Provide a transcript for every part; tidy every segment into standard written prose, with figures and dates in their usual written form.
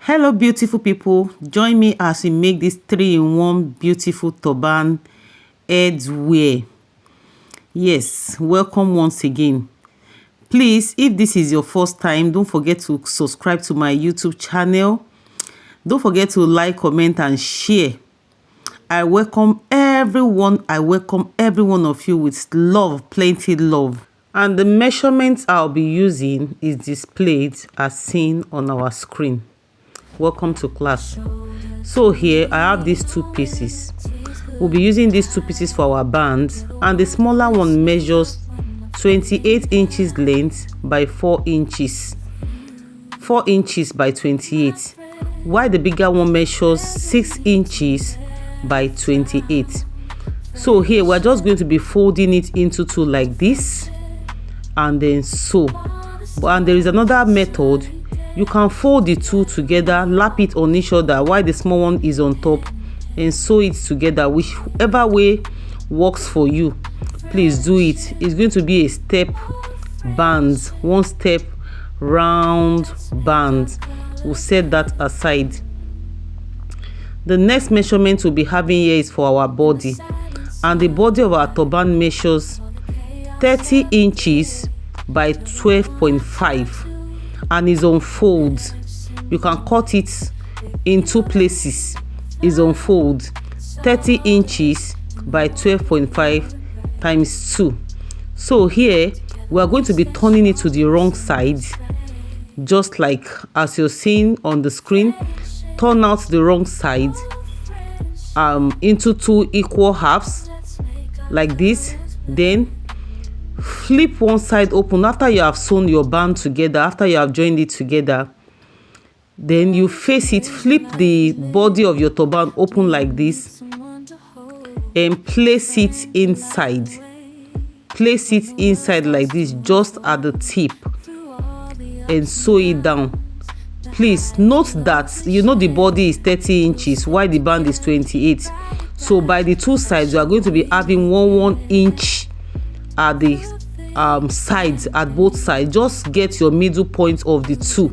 Hello beautiful people, join me as we make this 3-in-1 beautiful turban headwear. Yes, welcome once again. Please, if this is your first time, don't forget to subscribe to my YouTube channel. Don't forget to like, comment and share. I welcome everyone. I welcome every one of you with love, plenty love. And the measurements I'll be using is displayed as seen on our screen. Welcome to class. So here I have these two pieces. We'll be using these two pieces for our band, and the smaller one measures 28 inches length by 4 inches, 4 inches by 28, while the bigger one measures 6 inches by 28. So here we're just going to be folding it into two like this and then sew. And there is another method. You can fold the two together, lap it on each other while the small one is on top, and sew it together, whichever way works for you. Please do it. It's going to be a step band, one step round band. We'll set that aside. The next measurement we'll be having here is for our body, and the body of our turban measures 30 inches by 12.5 and is on folds. You can cut it in two places. Is on fold 30 inches by 12.5 times 2. So here we are going to be turning it to the wrong side, just like as you're seeing on the screen. Turn out the wrong side into two equal halves like this, then flip one side open after you have sewn your band together, after you have joined it together. Then you face it, flip the body of your turban open like this and place it inside. Place it inside like this, just at the tip, and sew it down. Please note that the body is 30 inches while the band is 28. So by the two sides you are going to be having 1 inch at the sides, at both sides. Just get your middle point of the two,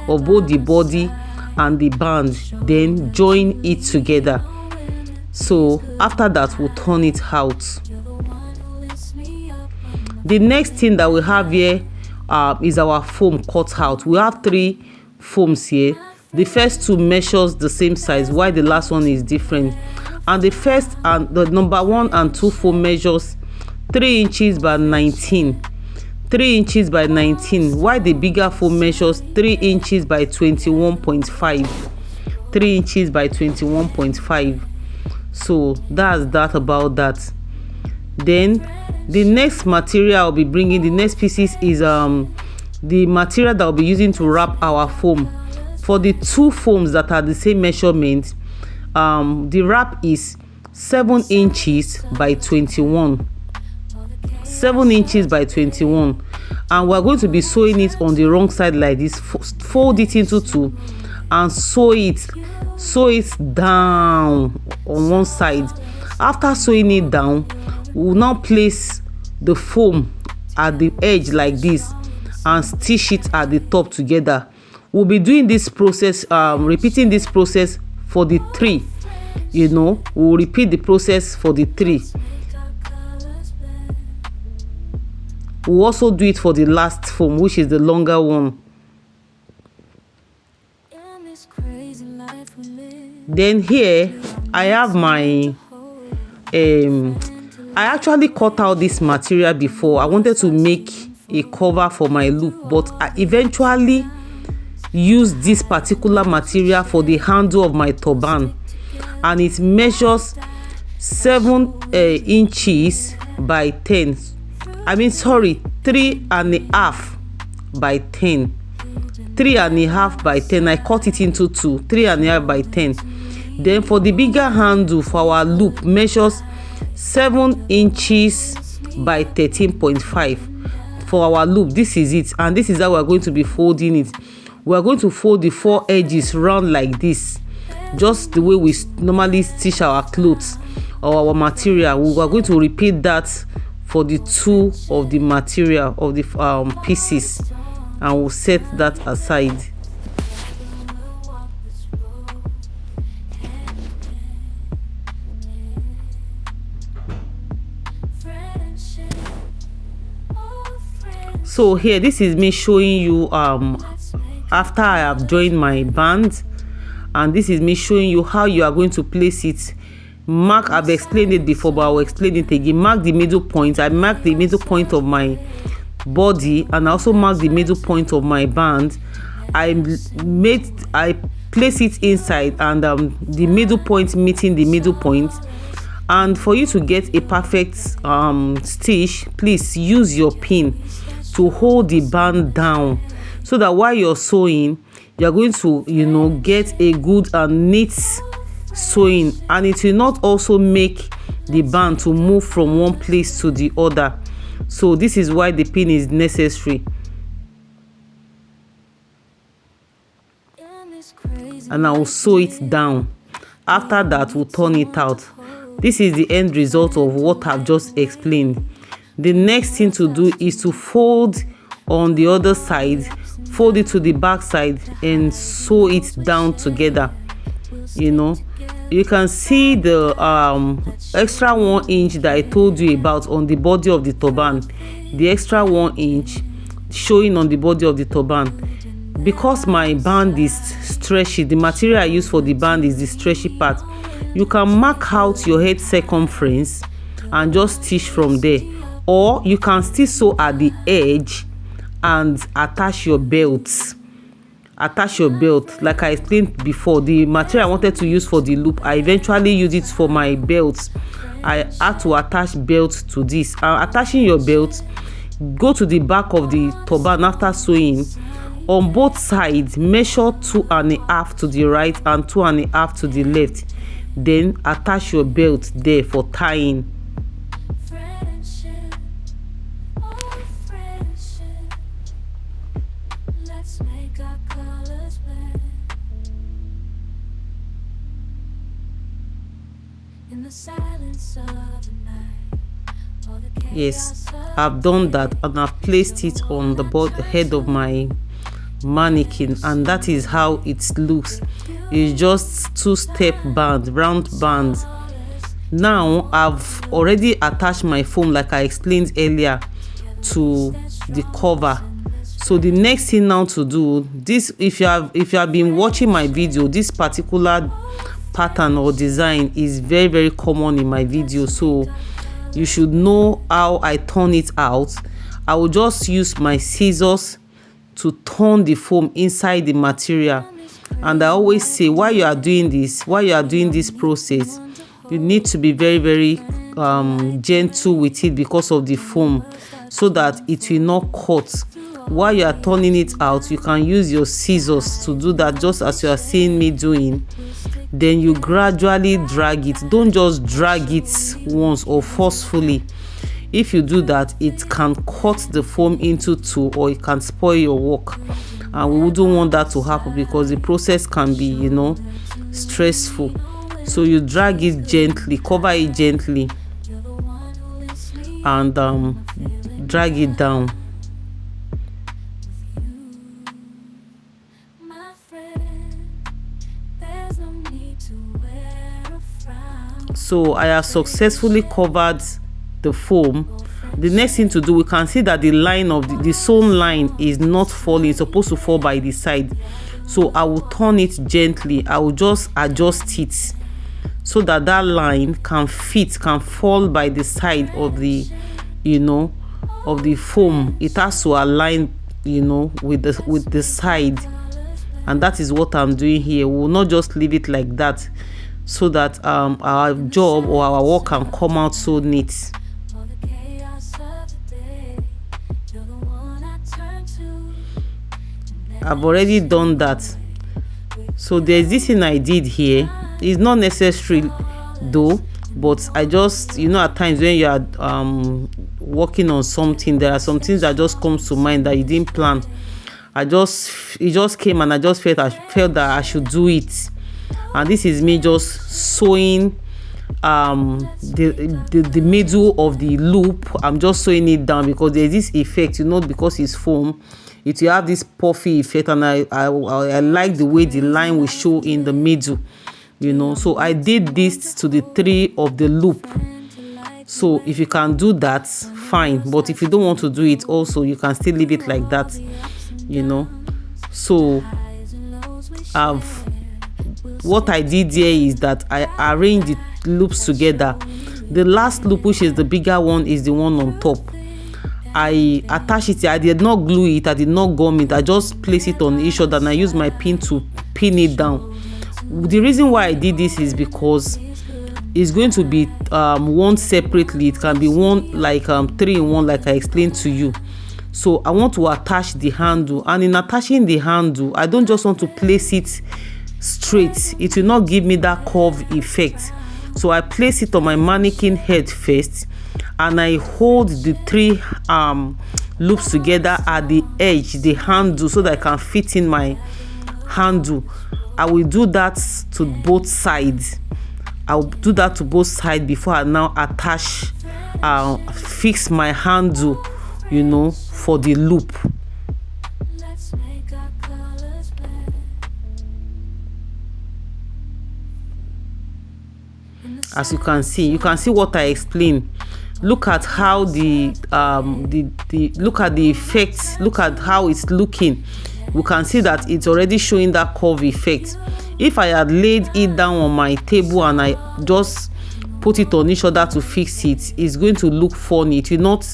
of both the body and the band, then join it together. So after that we'll turn it out. The next thing that we have here is our foam cut out. We have 3 foams here. The first two measures the same size while the last one is different, and the first and the number 1 and 2 foam measures 3 inches by 19, 3 inches by 19, while the bigger foam measures 3 inches by 21.5, 3 inches by 21.5. So that's that about that. Then the next material I'll be bringing, the next pieces is the material that I'll be using to wrap our foam. For the two foams that are the same measurement, the wrap is 7 inches by 21, 7 inches by 21, and we're going to be sewing it on the wrong side like this. Fold it into two and sew it down on one side. After sewing it down, we'll now place the foam at the edge like this and stitch it at the top together. We'll be doing this process, repeating this process for the 3. We'll repeat the process for the 3. We'll also do it for the last foam, which is the longer one. Then here I have my I actually cut out this material before. I wanted to make a cover for my loop, but I eventually used this particular material for the handle of my turban, and it measures 7 inches by 10. 3.5 by 10. 3.5 by 10. I cut it into two. 3.5 by 10. Then for the bigger handle for our loop measures 7 inches by 13.5 for our loop. This is it, and this is how we're going to be folding it. We're going to fold the 4 edges round like this, just the way we normally stitch our clothes or our material. We are going to repeat that for the 2 of the material of the pieces, and we'll set that aside. So here, this is me showing you after I have joined my band, and this is me showing you how you are going to place it. Mark, I've explained it before, but I'll explain it again. Mark the middle point. I mark the middle point of my body, and I also mark the middle point of my band. I place it inside, and the middle point meeting the middle point. And for you to get a perfect stitch, please use your pin to hold the band down, so that while you're sewing, you're going to get a good and neat sewing, and it will not also make the band to move from one place to the other. So this is why the pin is necessary. And I will sew it down. After that, we'll turn it out. This is the end result of what I've just explained. The next thing to do is to fold on the other side, fold it to the back side, and sew it down together. You can see the extra 1 inch that I told you about on the body of the turban. The extra 1 inch showing on the body of the turban. Because my band is stretchy, the material I use for the band is the stretchy part. You can mark out your head circumference and just stitch from there, or you can still sew at the edge and attach your belt. Like I explained before, the material I wanted to use for the loop, I eventually used it for my belt. I had to attach belt to this. Attaching your belt, go to the back of the turban after sewing. On both sides, measure 2.5 to the right and 2.5 to the left. Then attach your belt there for tying. Yes, I've done that, and I've placed it on the head of my mannequin, and that is how it looks. It's just 2-step band, round bands. Now I've already attached my foam, like I explained earlier, to the cover. So the next thing now to do this, if you have been watching my video, this particular pattern or design is very, very common in my video, so you should know how I turn it out. I will just use my scissors to turn the foam inside the material. And I always say, while you are doing this process, you need to be very, very gentle with it because of the foam, so that it will not cut. While you are turning it out, you can use your scissors to do that, just as you are seeing me doing. Then you gradually drag it. Don't just drag it once or forcefully. If you do that, it can cut the foam into two, or it can spoil your work, and we wouldn't want that to happen because the process can be stressful. So you drag it gently, cover it gently, and drag it down. So I have successfully covered the foam. The next thing to do, we can see that the line of the sewn line is not falling. It's supposed to fall by the side. So I will turn it gently. I will just adjust it so that line can fall by the side of the of the foam. It has to align with the side, and that is what I'm doing here. We will not just leave it like that, so that our job or our work can come out so neat. I've already done that. So there's this thing I did here. It's not necessary though, but I just at times when you are working on something, there are some things that just comes to mind that you didn't plan. It just came, and I felt that I should do it. And this is me just sewing the middle of the loop. I'm just sewing it down because there's this effect, because it's foam, it will have this puffy effect, and I like the way the line will show in the middle. So I did this to the 3 of the loop. So if you can do that, fine, but if you don't want to do it also, you can still leave it like that, you know. So what I did here is that I arranged the loops together. The last loop, which is the bigger one, is the one on top. I attach it here. I did not glue it, I did not gum it, I just place it on each other and I use my pin to pin it down. The reason why I did this is because it's going to be worn separately. It can be worn like 3-in-1, like I explained to you. So I want to attach the handle, and in attaching the handle, I don't just want to place it straight. It will not give me that curve effect. So I place it on my mannequin head first, and I hold the 3 loops together at the edge, the handle, so that I can fit in my handle. I will do that to both sides. I'll do that to both sides before I now attach, fix my handle, you know, for the loop. As you can see what I explained. Look at how the look at the effects. Look at how it's looking. We can see that it's already showing that curve effect. If I had laid it down on my table and I just put it on each other to fix it, it's going to look funny. It will not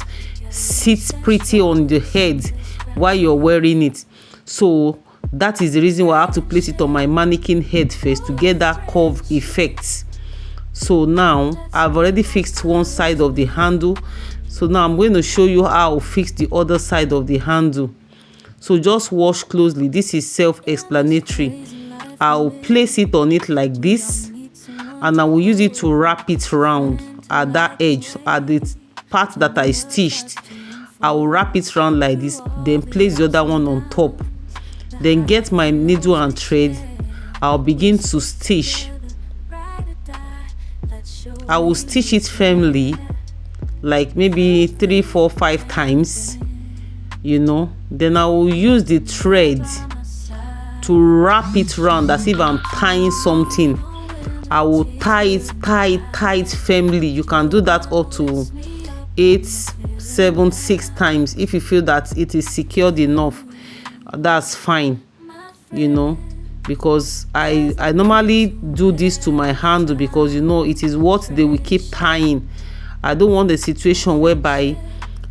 sit pretty on the head while you're wearing it. So that is the reason why I have to place it on my mannequin head first to get that curve effect. So now I've already fixed one side of the handle. So now I'm going to show you how I'll fix the other side of the handle. So just watch closely. This is self-explanatory. I'll place it on it like this, and I will use it to wrap it around at that edge, at the part that I stitched. I will wrap it around like this, then place the other one on top. Then get my needle and thread. I'll begin to stitch. I will stitch it firmly, like maybe 3, 4, 5 times, you know. Then I will use the thread to wrap it around as if I'm tying something. I will tie it firmly. You can do that up to 8, 7, 6 times. If you feel that it is secured enough, that's fine, you know. Because I normally do this to my handle, because you know it is what they will keep tying. I don't want a situation whereby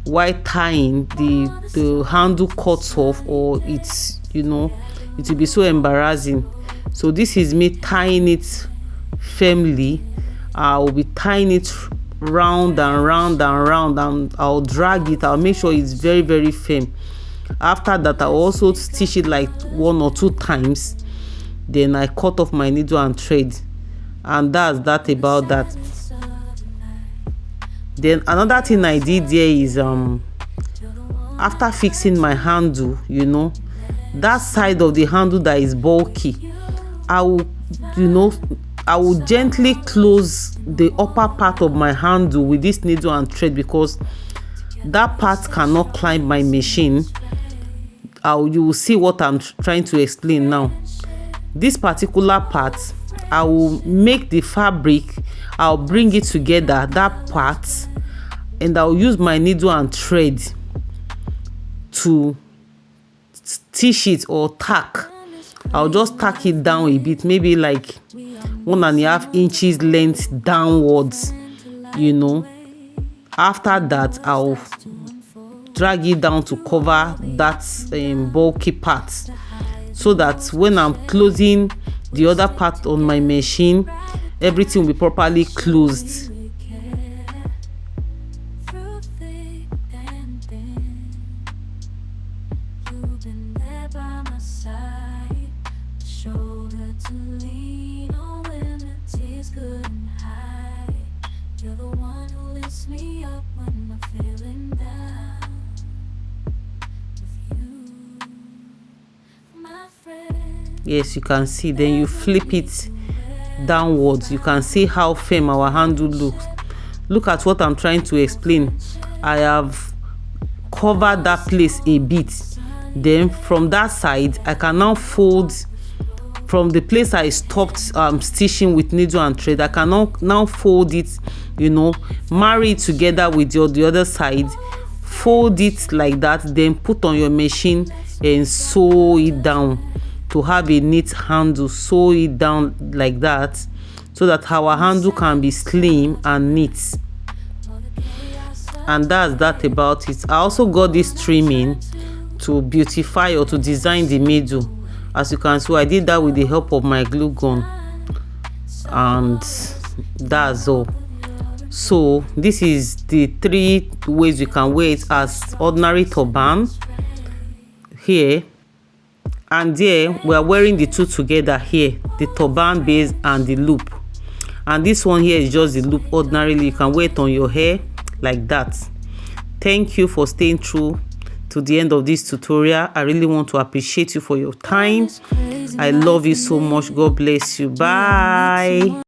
while tying the handle cuts off, or it's, you know, it will be so embarrassing. So this is me tying it firmly. I will be tying it round and round and round, and I'll drag it. I'll make sure it's very, very firm. After that, I'll also stitch it like 1 or 2 times. Then I cut off my needle and thread, and that's that about that. Then another thing I did there is after fixing my handle, you know, that side of the handle that is bulky, I will gently close the upper part of my handle with this needle and thread, because that part cannot climb my machine. You will see what I'm trying to explain now. This particular part, I will make the fabric, I'll bring it together, that part, and I'll use my needle and thread to stitch it or tack. I'll just tack it down a bit, maybe like 1.5 inches length downwards, you know. After that, I'll drag it down to cover that bulky part, so that when I'm closing the other part on my machine, everything will be properly closed. Yes, you can see. Then you flip it downwards. You can see how firm our handle looks. Look at what I'm trying to explain. I have covered that place a bit. Then from that side, I can now fold from the place I stopped stitching with needle and thread, I can now fold it, you know, marry it together with the other side, fold it like that, then put on your machine and sew it down to have a neat handle. Sew it down like that so that our handle can be slim and neat. And that's that about it. I also got this trimming to beautify or to design the middle. As you can see, I did that with the help of my glue gun, and that's all. So this is the 3 ways you can wear it: as ordinary turban here, and there we are wearing the 2 together here, the turban base and the loop. And this one here is just the loop. Ordinarily you can wear it on your hair like that. Thank you for staying through to the end of this tutorial. I really want to appreciate you for your time. I love you so much. God bless you. Bye.